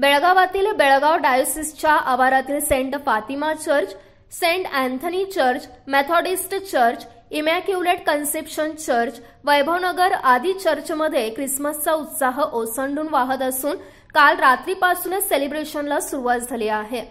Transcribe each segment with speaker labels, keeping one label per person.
Speaker 1: बेळगावातील बेळगाव डायोसिसच्या आवारातील Saint Fatima church, Saint Anthony church, Methodist church, Immaculate Conception church, Vaibhavnagar आदी चर्चमध्ये ख्रिसमसचा उत्साह ओसंडून वाहत असून काल रात्रीपासूनच सेलिब्रेशनला सुरुवात झाली आहे।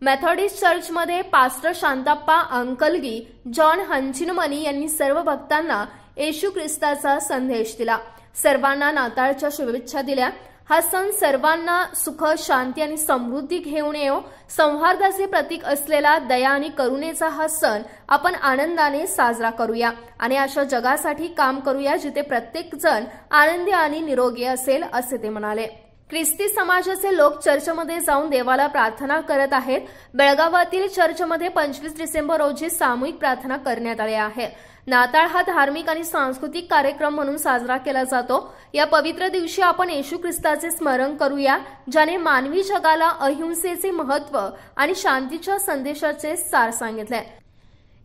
Speaker 1: मेथॉडिस्ट चर्चमध्ये पास्टर शांताप्पा अंकलगी, जॉन हंचिनमनी यांनी सर्व भक्तांना येशू ख्रिस्ताचा संदेश दिला। सर्वांना नाताळच्या शुभेच्छा दिल्या। हा सण सर्वांना सुख, शांती आणि समृद्धी घेऊन येवो। सौहार्दाचे प्रतीक असलेला दया आणि करुणेचा हा सण आपण आनंदाने साजरा करूया आणि अशा जगासाठी काम करूया जिथे प्रत्येक जण आनंदी आणि निरोगी असेल, असे ते म्हणाले। ख्रिस्ती समाजाचे लोक चर्चमध्ये जाऊन देवाला प्रार्थना करत आहेत। बेळगावातील चर्चमध्ये 25 डिसेंबर रोजी सामूहिक प्रार्थना करण्यात आली आहे। नाताळ हा धार्मिक आणि सांस्कृतिक कार्यक्रम म्हणून साजरा केला जातो। या पवित्र दिवशी आपण येशू ख्रिस्ताचे स्मरण करूया, ज्याने मानवी जगाला अहिंसेचे महत्त्व आणि शांतीच्या संदेशाचे सार सांगितले।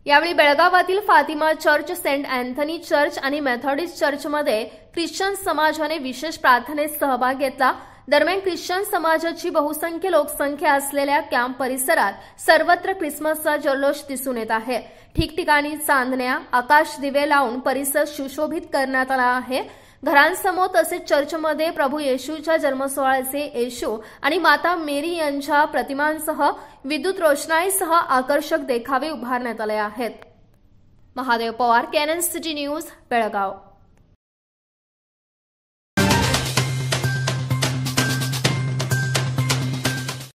Speaker 1: यावेळी बेळगावातील Fatima church, Saint Anthony church आणि मेथॉडिस्ट चर्चमध्ये ख्रिश्चन समाजाने विशेष प्रार्थनेत सहभाग घेतला। दरम्यान ख्रिश्चन समाजाची बहुसंख्य लोकसंख्या असलेल्या कॅम्प परिसरात सर्वत्र ख्रिसमसचा जल्लोष दिसून येत आहे। ठिकठिकाणी चांदण्या, आकाश दिवे लावून परिसर सुशोभित करण्यात आला आहे। घरांसमोर तसेच चर्चमध्ये प्रभू येशूच्या जन्मसोहळ्याचे येशू आणि माता मेरी यांच्या प्रतिमांसह विद्युत रोषणाईसह आकर्षक देखावे उभारण्यात आले आहेत। Mahadev Pawar, canon city news, Belgaum.